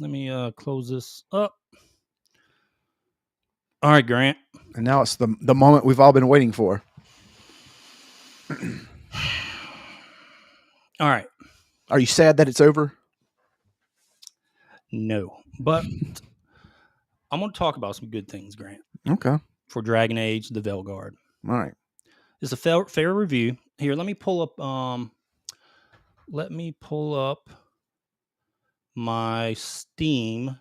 Let me close this up. All right, Grant. And now it's the moment we've all been waiting for. All right. Are you sad that it's over? No, but I'm going to talk about some good things, Grant. Okay. For Dragon Age, the Veilguard. All right. It's a fair review. Here, let me pull up my Steam.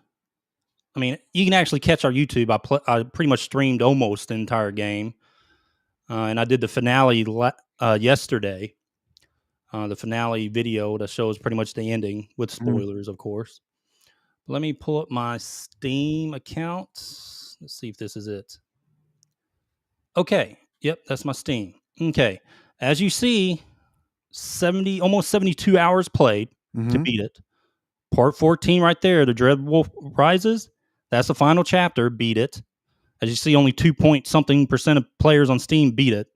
I mean, you can actually catch our YouTube. I pretty much streamed almost the entire game. And I did the finale yesterday. The finale video that shows pretty much the ending with spoilers, of course. Let me pull up my Steam account. Let's see if this is it. Okay. Yep, that's my Steam. Okay. As you see, almost 72 hours played to beat it. Part 14 right there, the Dread Wolf Rises. That's the final chapter. Beat it. As you see, only 2% of players on Steam beat it.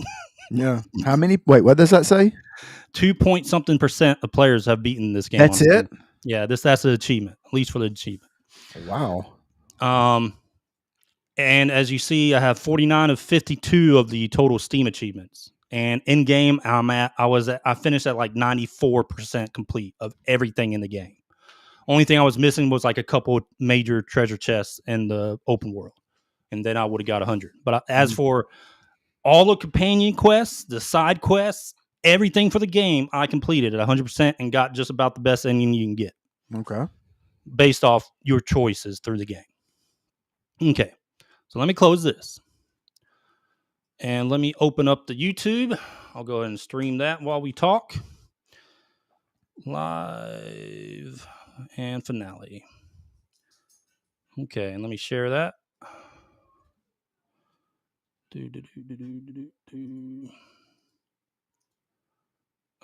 Yeah. How many? Wait, what does that say? 2% of players have beaten this game. That's it? Yeah, that's an achievement, at least for the achievement. Wow. And as you see, I have 49 of 52 of the total Steam achievements. And in game, I finished at like 94% complete of everything in the game. Only thing I was missing was like a couple of major treasure chests in the open world, and then I would have got 100. But as for all the companion quests, the side quests, everything for the game, I completed at 100% and got just about the best ending you can get. Okay. Based off your choices through the game. Okay. So let me close this. And let me open up the YouTube. I'll go ahead and stream that while we talk. Live and finale. Okay, and let me share that.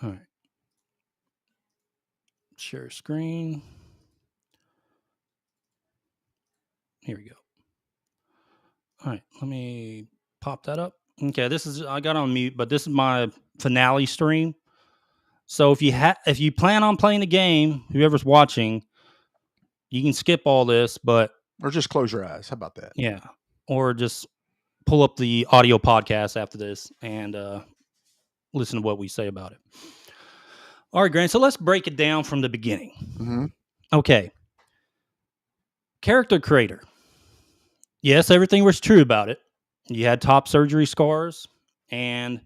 All right. Share screen. Here we go. All right, let me pop that up. Okay, I got on mute, but this is my finale stream. So if you plan on playing the game, whoever's watching, you can skip all this, or just close your eyes. How about that? Yeah, or just pull up the audio podcast after this and listen to what we say about it. All right, Grant. So let's break it down from the beginning. Mm-hmm. Okay. Character creator. Yes, everything was true about it. You had top surgery scars, and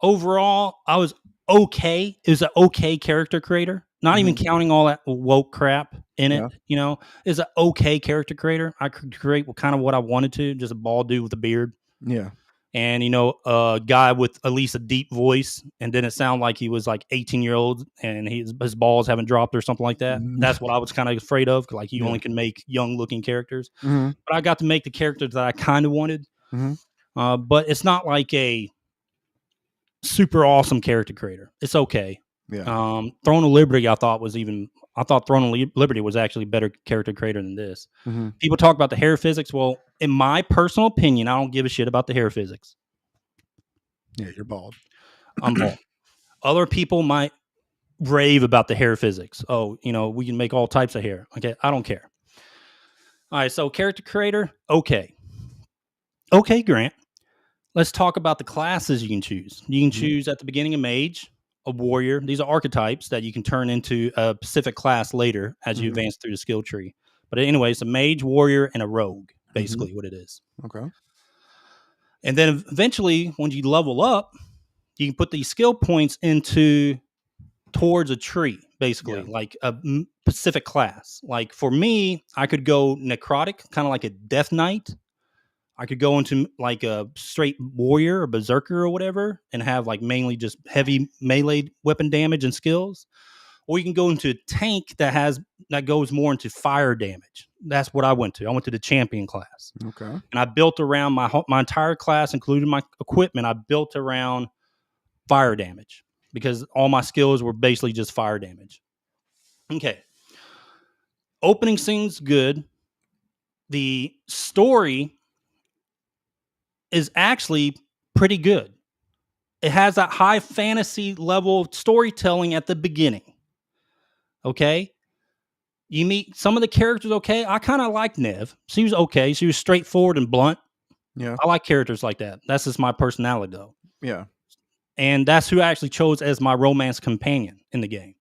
overall, I was okay. It was an okay character creator. Not even counting all that woke crap in it. You know, it's an okay character creator. I could create kind of what I wanted to, just a bald dude with a beard. Yeah. And, a guy with at least a deep voice, and didn't sound like he was like 18-year-old and his balls haven't dropped or something like that. That's what I was kind of afraid of. Like, you only can make young-looking characters. But I got to make the characters that I kind of wanted. But it's not like a super awesome character creator. It's okay. Yeah. Throne of Liberty, I thought Throne of Liberty was actually a better character creator than this. People talk about the hair physics. Well, in my personal opinion, I don't give a shit about the hair physics. Yeah, you're bald. I'm bald. Other people might rave about the hair physics. Oh, we can make all types of hair. Okay, I don't care. All right, so character creator, okay. Okay, Grant. Let's talk about the classes you can choose. You can choose at the beginning a mage, a warrior. These are archetypes that you can turn into a specific class later as you advance through the skill tree. But anyway, it's a mage, warrior, and a rogue, basically what it is. Okay. And then eventually, when you level up, you can put these skill points towards a tree, basically, like a specific class. Like for me, I could go necrotic, kind of like a death knight. I could go into like a straight warrior or berserker or whatever and have like mainly just heavy melee weapon damage and skills. Or you can go into a tank that goes more into fire damage. That's what I went to. I went to the champion class. Okay. And I built around my entire class, including my equipment. I built around fire damage because all my skills were basically just fire damage. Okay. Opening scene's good. The story is actually pretty good. It has that high fantasy level of storytelling at the beginning. Okay? You meet some of the characters. Okay, I kind of like Nev. She was okay. She was straightforward and blunt. Yeah. I like characters like that. That's just my personality, though. Yeah. And that's who I actually chose as my romance companion in the game,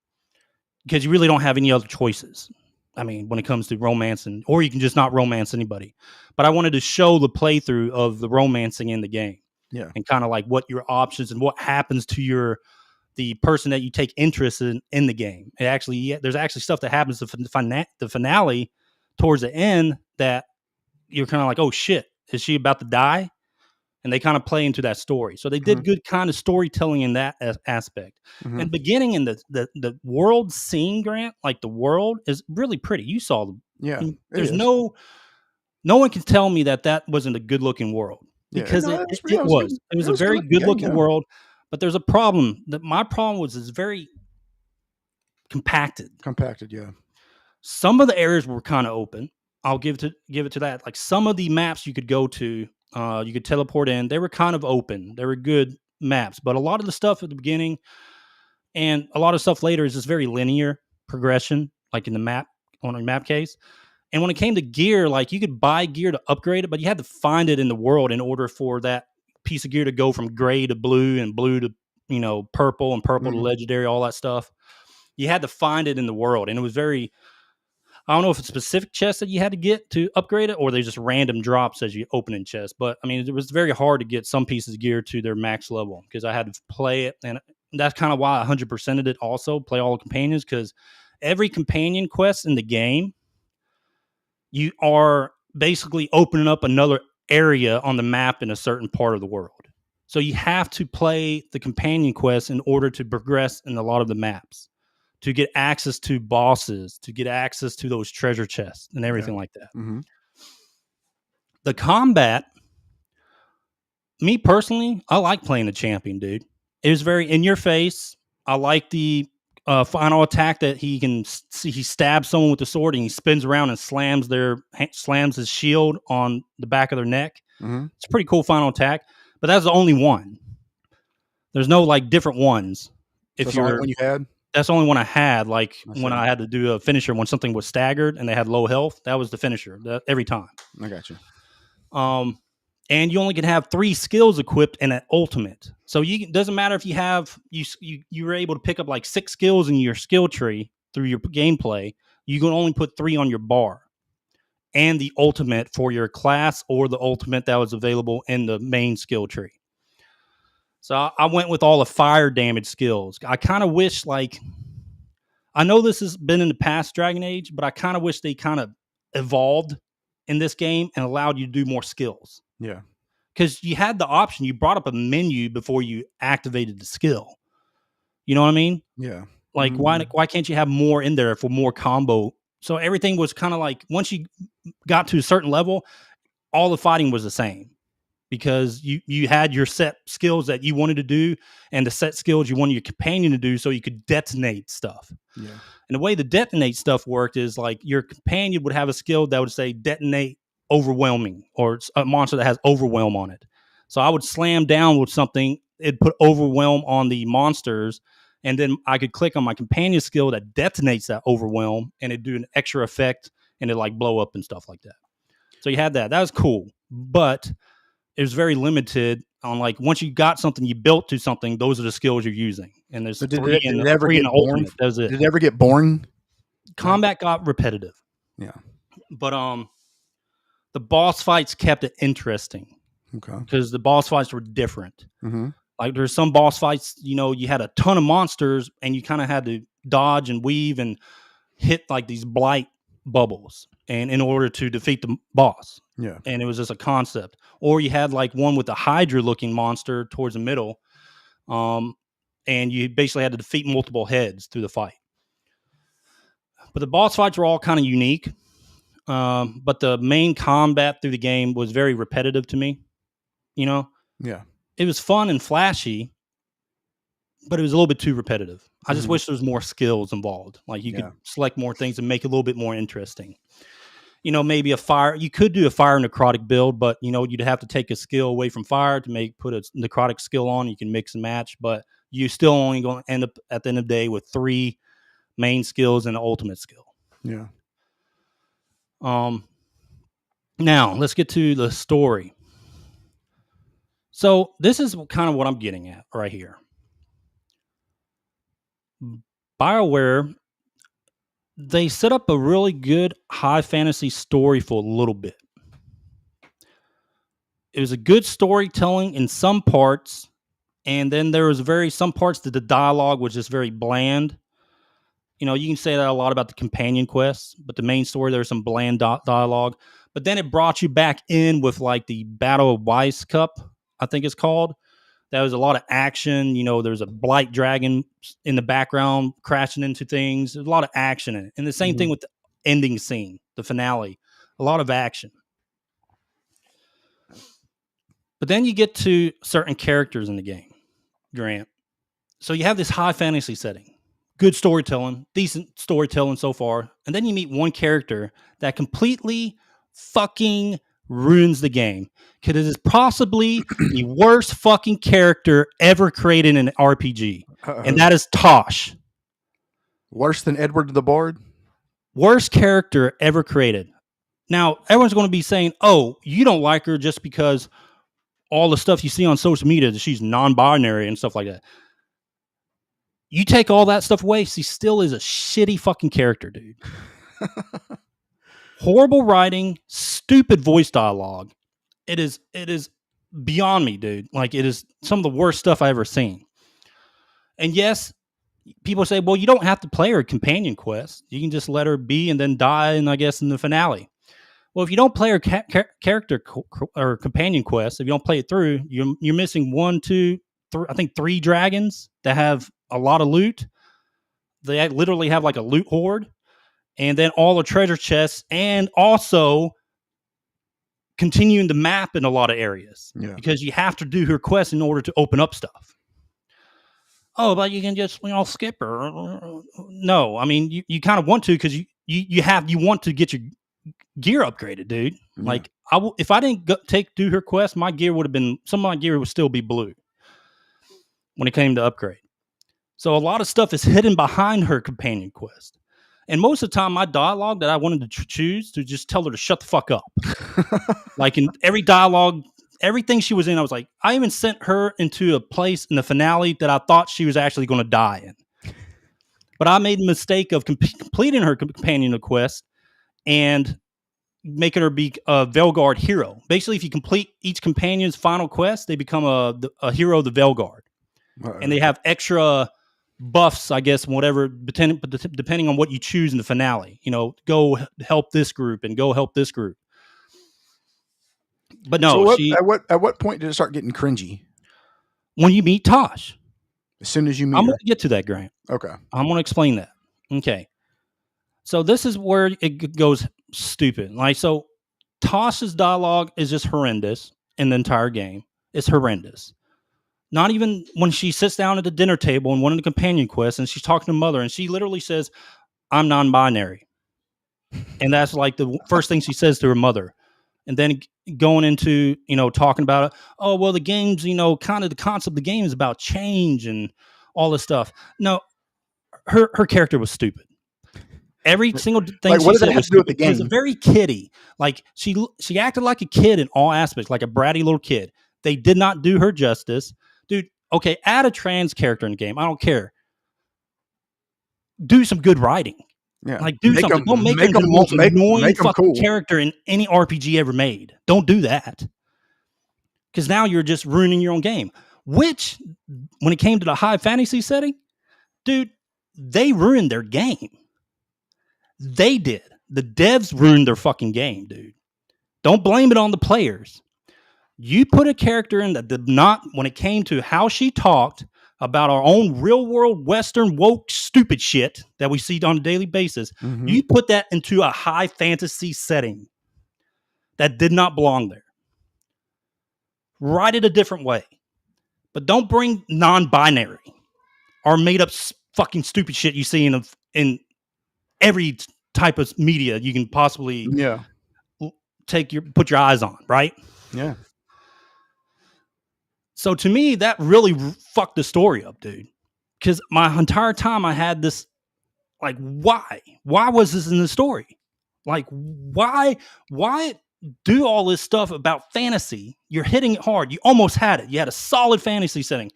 because you really don't have any other choices. I mean, when it comes to romancing, or you can just not romance anybody. But I wanted to show the playthrough of the romancing in the game. Yeah. And kind of like what your options and what happens to the person that you take interest in the game. There's actually stuff that happens to the finale towards the end that you're kind of like, oh shit, is she about to die? And they kind of play into that story. So they did good kind of storytelling in that aspect. And beginning in the world scene, Grant, like the world is really pretty. You saw them. Yeah. There's no one can tell me that wasn't a good looking world, because no, it was. It was a very good looking world. But there's a problem. My problem was it's very compacted. Yeah. Some of the areas were kind of open. I'll give it to that. Like some of the maps you could go to, you could teleport in. They were kind of open. They were good maps. But a lot of the stuff at the beginning and a lot of stuff later is just very linear progression, like in the map, on a map case. And when it came to gear, like you could buy gear to upgrade it, but you had to find it in the world in order for that piece of gear to go from gray to blue and blue to, purple and purple to legendary, all that stuff. You had to find it in the world. And it was very, I don't know if it's specific chests that you had to get to upgrade it, or they just random drops as you open in chests. But I mean, it was very hard to get some pieces of gear to their max level, because I had to play it. And that's kind of why I 100%ed it also, play all the companions, because every companion quest in the game, you are basically opening up another area on the map in a certain part of the world. So you have to play the companion quest in order to progress in a lot of the maps, to get access to bosses, to get access to those treasure chests and everything like that. The combat, me personally, I like playing the champion, dude. It was very in your face. I like the final attack that he can see. He stabs someone with the sword and he spins around and slams his shield on the back of their neck. It's a pretty cool final attack, but that's the only one. There's no like different ones. That's the only one you had? That's the only one I had. Like when I had to do a finisher, when something was staggered and they had low health, that was the finisher every time. I got you. And you only can have 3 skills equipped in an ultimate. So doesn't matter if you have you were able to pick up like 6 skills in your skill tree through your gameplay. You can only put 3 on your bar, and the ultimate for your class, or the ultimate that was available in the main skill tree. So I went with all the fire damage skills. I kind of wish, like, I know this has been in the past Dragon Age, but I kind of wish they kind of evolved in this game and allowed you to do more skills. Yeah. Because you had the option. You brought up a menu before you activated the skill. You know what I mean? Yeah. Like, why can't you have more in there for more combo? So everything was kind of like, once you got to a certain level, all the fighting was the same, because you had your set skills that you wanted to do and the set skills you wanted your companion to do, so you could detonate stuff. Yeah. And the way the detonate stuff worked is like your companion would have a skill that would say detonate overwhelming, or it's a monster that has overwhelm on it. So I would slam down with something, it'd put overwhelm on the monsters, and then I could click on my companion skill that detonates that overwhelm, and it'd do an extra effect, and it'd like blow up and stuff like that. So you had that. That was cool. But it was very limited on, like, once you got something, you built to something, those are the skills you're using. And there's did it ever get boring? That it. Did it ever get boring? Combat got repetitive. Yeah. But the boss fights kept it interesting. Okay. Because the boss fights were different. Like there's some boss fights, you had a ton of monsters and you kind of had to dodge and weave and hit like these blight bubbles, and in order to defeat the boss. Yeah. And it was just a concept. Or you had like one with a Hydra looking monster towards the middle. And you basically had to defeat multiple heads through the fight. But the boss fights were all kind of unique. But the main combat through the game was very repetitive to me. Yeah. It was fun and flashy, but it was a little bit too repetitive. I just wish there was more skills involved. Like you could select more things and make it a little bit more interesting. Maybe you could do a fire necrotic build, but you'd have to take a skill away from fire to put a necrotic skill on. You can mix and match, but you still only going to end up at the end of the day with 3 main skills and an ultimate skill. Yeah. Now let's get to the story. So this is kind of what I'm getting at right here. BioWare, they set up a really good high fantasy story for a little bit. It was a good storytelling in some parts, and then there was some parts that the dialogue was just very bland. You know, you can say that a lot about the companion quests, but the main story, there's some bland dialogue. But then it brought you back in with like the Battle of Weiss Cup, I think it's called. There was a lot of action. You know, there's a blight dragon in the background crashing into things. There's a lot of action in it. And the same thing with the ending scene, the finale. A lot of action. But then you get to certain characters in the game, Grant. So you have this high fantasy setting. Good storytelling, decent storytelling so far. And then you meet one character that completely fucking ruins the game. Because it is possibly the worst fucking character ever created in an RPG. And that is Tosh. Worse than Edward the Bard? Worst character ever created. Now, everyone's going to be saying, oh, you don't like her just because all the stuff you see on social media, that she's non-binary and stuff like that. You take all that stuff away, she still is a shitty fucking character, dude. Horrible writing, stupid voice dialogue. It is beyond me, dude. Like, it is some of the worst stuff I've ever seen. And yes, people say, well, you don't have to play her companion quest. You can just let her be and then die, and I guess in the finale. Well, if you don't play her character or companion quest, if you don't play it through, you're missing 1, 2, 3, I think 3 dragons that have a lot of loot. They literally have like a loot hoard, and then all the treasure chests, and also continuing the map in a lot of areas because you have to do her quest in order to open up stuff. Oh, but you can just skip her. No, I mean you kind of want to because you want to get your gear upgraded, dude. Like if I didn't do her quest, my gear would have been, some of my gear would still be blue when it came to upgrade. So a lot of stuff is hidden behind her companion quest. And most of the time, my dialogue that I wanted to choose to just tell her to shut the fuck up. Like in every dialogue, everything she was in, I was like, I even sent her into a place in the finale that I thought she was actually going to die in. But I made the mistake of completing her companion quest and making her be a Veilguard hero. Basically, if you complete each companion's final quest, they become a hero of the Veilguard. And they have extra buffs, I guess, whatever, depending on what you choose in the finale. Go help this group and go help this group. But no, at what point did it start getting cringy? When you meet Tosh. As soon as you meet I'm her. going to get to that, Grant. Okay. I'm going to explain that. Okay. So this is where it goes stupid. Like, so Tosh's dialogue is just horrendous in the entire game. It's horrendous. Not even when she sits down at the dinner table in one of the companion quests and she's talking to mother and she literally says, I'm non-binary. And that's like the first thing she says to her mother. And then going into, talking about, oh, well, the game's, kind of the concept of the game is about change and all this stuff. No, her character was stupid. Every single thing she said was stupid. She was very kiddie. Like she acted like a kid in all aspects, like a bratty little kid. They did not do her justice. Dude, okay, add a trans character in the game. I don't care. Do some good writing. Yeah. Like, do something. Don't make her the most annoying fucking character in any RPG ever made. Don't do that. Because now you're just ruining your own game. Which, when it came to the high fantasy setting, dude, they ruined their game. They did. The devs ruined their fucking game, dude. Don't blame it on the players. You put a character in that did not, when it came to how she talked about our own real world Western woke stupid shit that we see on a daily basis, you put that into a high fantasy setting that did not belong there. Write it a different way. But don't bring non-binary or made up fucking stupid shit you see in every type of media you can possibly put your eyes on, right? Yeah. So to me, that really fucked the story up, dude. Because my entire time I had this, like, why? Why was this in the story? Like, why do all this stuff about fantasy? You're hitting it hard. You almost had it. You had a solid fantasy setting.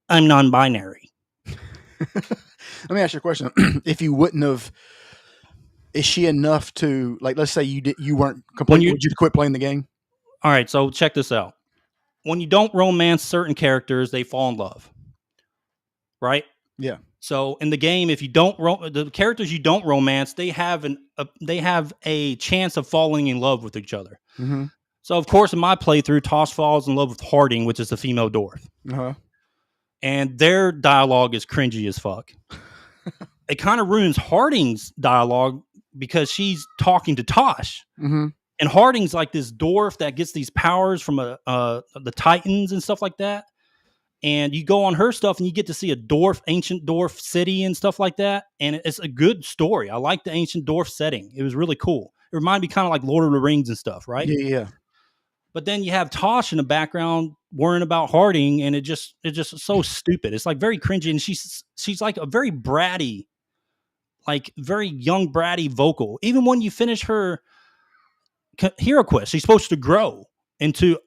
I'm non-binary. Let me ask you a question. If you wouldn't have, is she enough to, like, let's say you weren't completely, would you quit playing the game? All right, so check this out. When you don't romance certain characters, they fall in love. Right? Yeah. So in the game, if you don't the characters you don't romance, they have a chance of falling in love with each other. Mm-hmm. So of course, in my playthrough, Tosh falls in love with Harding, which is the female dwarf, and their dialogue is cringy as fuck. It kind of ruins Harding's dialogue because she's talking to Tosh, and Harding's like this dwarf that gets these powers from the Titans and stuff like that. And you go on her stuff and you get to see ancient dwarf city and stuff like that. And it's a good story. I like the ancient dwarf setting. It was really cool. It reminded me kind of like Lord of the Rings and stuff, right? Yeah. But then you have Tosh in the background worrying about Harding, and it just so stupid. It's like very cringy, and she's like a very bratty, like very young bratty vocal. Even when you finish her hero quest, she's supposed to grow into.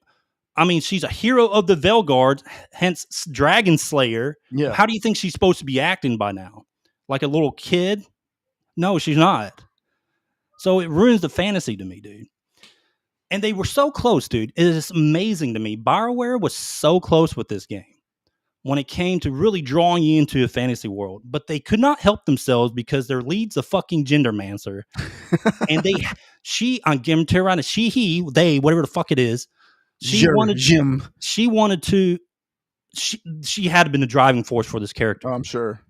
I mean, she's a hero of the Veilguard, hence Dragon Slayer. Yeah. How do you think she's supposed to be acting by now? Like a little kid? No, she's not. So it ruins the fantasy to me, dude. And they were so close, dude. It is amazing to me. BioWare was so close with this game when it came to really drawing you into a fantasy world. But they could not help themselves because their lead's a fucking gendermancer. And I'm giving to her they, whatever the fuck it is. She had to been the driving force for this character. Oh, I'm sure.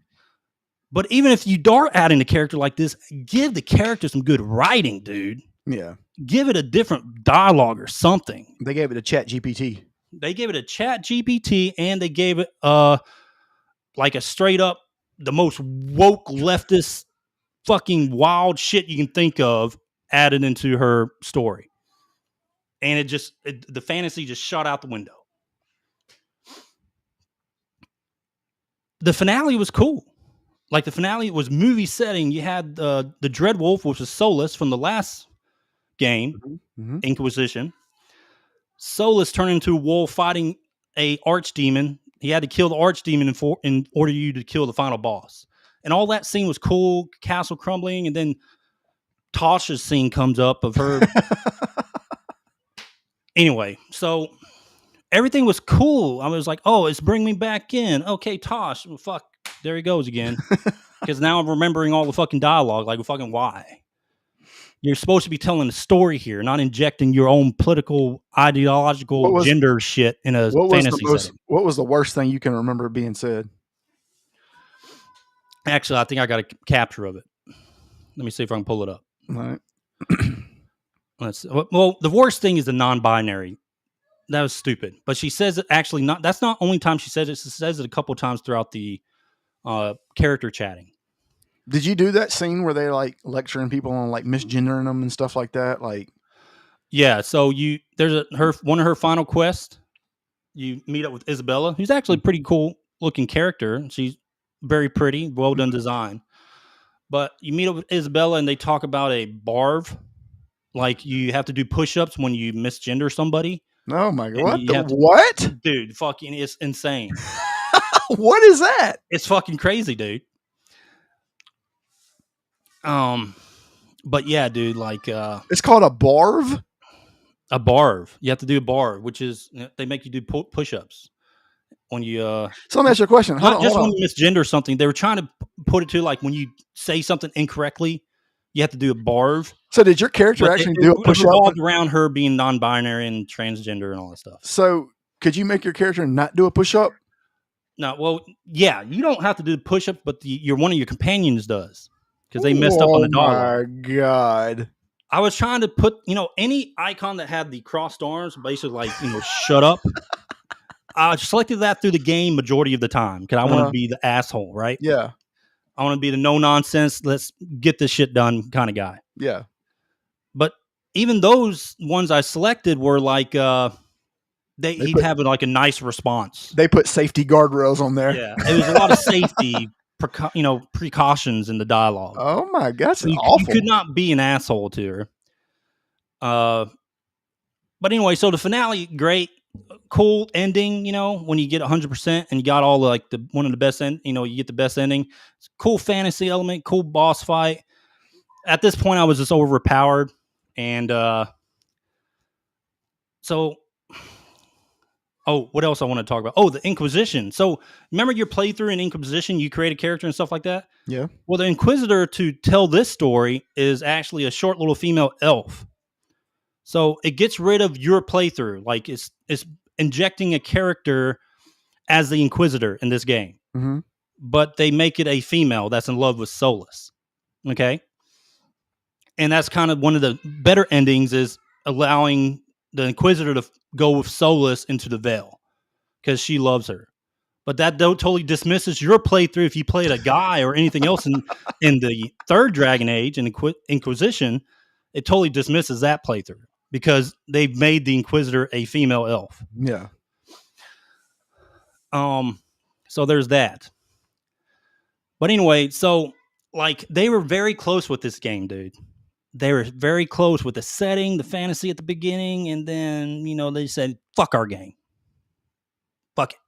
But even if you are adding a character like this, give the character some good writing, dude. Yeah. Give it a different dialogue or something. They gave it a Chat GPT. And they gave it like a straight up the most woke leftist fucking wild shit you can think of added into her story. And the fantasy just shot out the window. The finale was cool. Like the finale was movie setting. You had the Dreadwolf, which was Solus from the last game, Inquisition. Solus turned into a wolf fighting a archdemon. He had to kill the archdemon in order you to kill the final boss. And all that scene was cool, castle crumbling, and then Tasha's scene comes up of her. Anyway, so everything was cool. I was like, oh, it's bringing me back in. Okay, Tosh. Well, fuck. There he goes again. Because now I'm remembering all the fucking dialogue. Like, fucking why? You're supposed to be telling a story here, not injecting your own political, ideological gender shit in a fantasy setting. What was the worst thing you can remember being said? Actually, I think I got a capture of it. Let me see if I can pull it up. All right. Well, the worst thing is the non-binary. That was stupid. But she says it actually not. That's not only time she says it. She says it a couple times throughout the character chatting. Did you do that scene where they like lecturing people on like misgendering them and stuff like that? Like, yeah. So there's one of her final quests. You meet up with Isabella, who's actually a pretty cool looking character. She's very pretty, well done design. But you meet up with Isabella and they talk about a barv. Like you have to do push-ups when you misgender somebody. Oh my God. What? Dude, fucking it's insane. What is that? It's fucking crazy, dude. But yeah, dude, like it's called a barv? A barv. You have to do a barv, which is they make you do push-ups when you So let me ask you a question. Not just when you misgender something. They were trying to put it to like when you say something incorrectly, you have to do a barv. So did your character actually do a push-up? It revolved around her being non-binary and transgender and all that stuff. So could you make your character not do a push-up? No, well, yeah, you don't have to do the push-up, but one of your companions does because they messed up on the dialogue. Oh my God. I was trying to put, any icon that had the crossed arms, basically like, shut up. I selected that through the game majority of the time because I want to be the asshole, right? Yeah. I want to be the no nonsense, let's get this shit done kind of guy. Yeah. But even those ones I selected were like, he'd have like a nice response. They put safety guardrails on there. Yeah. It was a lot of safety precautions in the dialogue. Oh my god, that's So you awful. could not be an asshole to her. But anyway, so the finale, great, cool ending. When you get 100% and you got all the one of the best end, you get the best ending. It's cool fantasy element, cool boss fight. At this point, I was just overpowered, and so. Oh, what else I want to talk about? Oh, the Inquisition. So remember your playthrough in Inquisition? You create a character and stuff like that? Yeah. Well, the Inquisitor to tell this story is actually a short little female elf. So it gets rid of your playthrough. Like it's injecting a character as the Inquisitor in this game. Mm-hmm. But they make it a female that's in love with Solus. Okay? And that's kind of one of the better endings is allowing the Inquisitor to go with Solus into the Veil because she loves her. But that totally dismisses your playthrough if you played a guy or anything else in the third Dragon Age and Inquisition. It totally dismisses that playthrough because they've made the Inquisitor a female elf. Yeah. So there's that. But anyway, so like they were very close with this game, dude. They were very close with the setting, the fantasy at the beginning, and then, they said, fuck our game. Fuck it.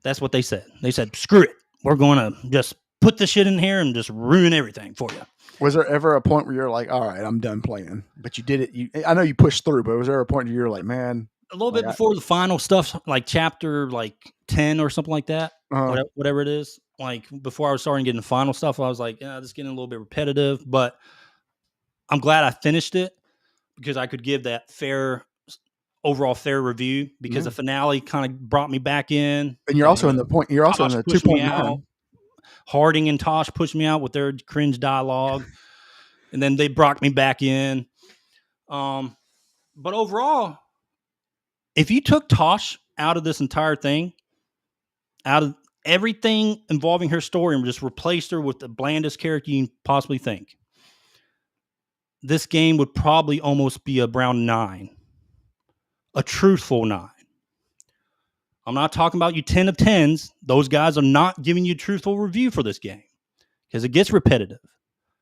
That's what they said. They said, screw it. We're going to just put the shit in here and just ruin everything for you. Was there ever a point where you're like, all right, I'm done playing? But you did it. I know you pushed through, but was there a point where you're like, man? A little bit before the final stuff, like chapter 10 or something like that, whatever it is. Like before I was starting getting the final stuff, I was like, yeah, this is getting a little bit repetitive, but I'm glad I finished it because I could give that overall fair review because the finale kind of brought me back in. And you're also in the 2.9. Harding and Tosh pushed me out with their cringe dialogue, and then they brought me back in. But overall, if you took Tosh out of this entire thing, out of everything involving her story and just replaced her with the blandest character you can possibly think, this game would probably almost be around 9. A truthful 9. I'm not talking about you 10 of 10s. Those guys are not giving you a truthful review for this game because it gets repetitive.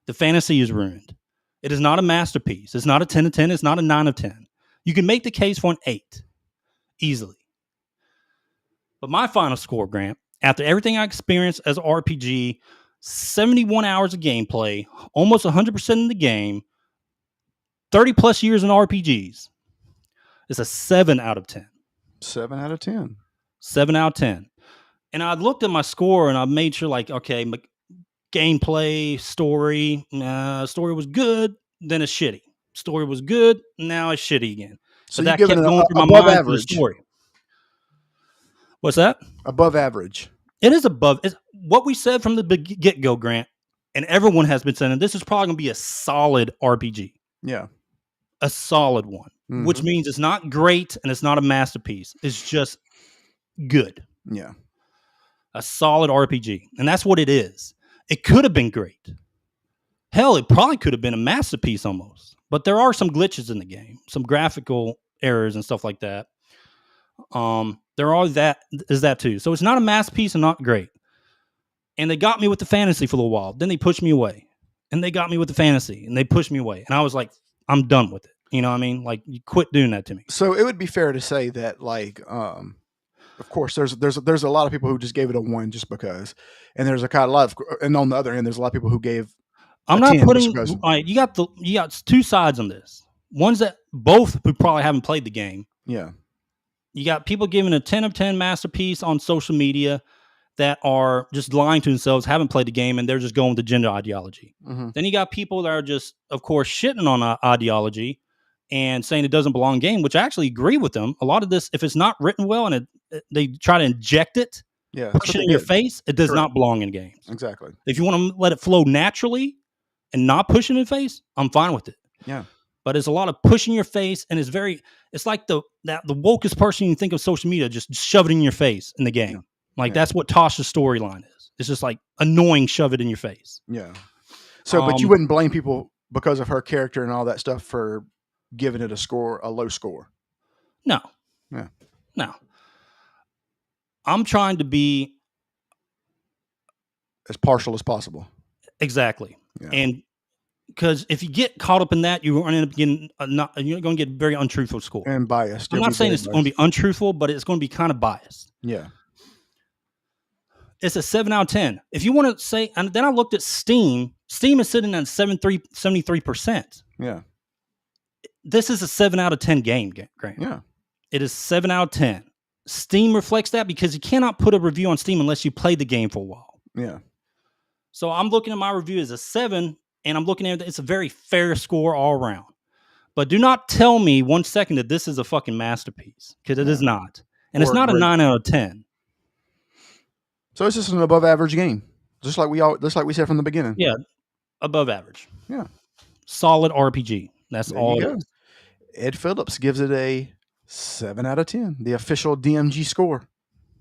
The fantasy is ruined. It is not a masterpiece. It's not a 10 of 10. It's not a 9 of 10. You can make the case for an 8 easily. But my final score, Grant, after everything I experienced as an RPG, 71 hours of gameplay, almost 100% in the game, 30 plus years in RPGs, it's a 7 out of 10. 7 out of 10. 7 out of 10. And I looked at my score and I made sure, okay, gameplay, story was good, then it's shitty. Story was good, now it's shitty again. So that kept going through my mind average. For the story. What's that? Above average. It is above. It's what we said from the get-go, Grant, and everyone has been saying this is probably going to be a solid RPG. Yeah. A solid one, which means it's not great and it's not a masterpiece. It's just good. Yeah. A solid RPG. And that's what it is. It could have been great. Hell, it probably could have been a masterpiece almost. But there are some glitches in the game, some graphical errors and stuff like that. There are that too. So it's not a masterpiece and not great. And they got me with the fantasy for a little while. Then they pushed me away. And they got me with the fantasy and they pushed me away. And I was like, I'm done with it. You know what I mean? Like, you quit doing that to me. So it would be fair to say that, of course, there's a lot of people who just gave it a 1 just because, and there's and on the other end, there's a lot of people who gave. I'm not putting. You got two sides on this. Ones that both who probably haven't played the game. Yeah. You got people giving a 10 of 10 masterpiece on social media that are just lying to themselves, haven't played the game, and they're just going with the gender ideology. Mm-hmm. Then you got people that are just, of course, shitting on ideology and saying it doesn't belong in the game, which I actually agree with them. A lot of this, if it's not written well and they try to inject it, push it in your face, it does not belong in games. Exactly. If you want to let it flow naturally and not push it in the face, I'm fine with it. Yeah. But it's a lot of pushing your face, and it's like the wokest person you think of social media, just shove it in your face in the game. Yeah. That's what Tasha's storyline is. It's just like annoying, shove it in your face. Yeah. So, but you wouldn't blame people because of her character and all that stuff for giving it a low score. No. Yeah. No. I'm trying to be as partial as possible. Exactly. Yeah. And because if you get caught up in that, you're going to end up getting you're going to get a very untruthful score. And biased. I'm not saying it's going to be untruthful, but it's going to be kind of biased. Yeah. It's a 7 out of 10. If you want to say, and then I looked at Steam. Steam is sitting at 73%. Yeah. This is a 7 out of 10 game, Grant. Yeah. It is 7 out of 10. Steam reflects that because you cannot put a review on Steam unless you played the game for a while. Yeah. So I'm looking at my review as a 7, and I'm looking at it, it's a very fair score all around. But do not tell me 1 second that this is a fucking masterpiece, because it is not. And it's not a 9 out of 10. So it's just an above average game. Just like we said from the beginning. Yeah. Above average. Yeah. Solid RPG. That's There all you it go. is. Ed Phillips gives it a 7 out of 10, the official DMG score.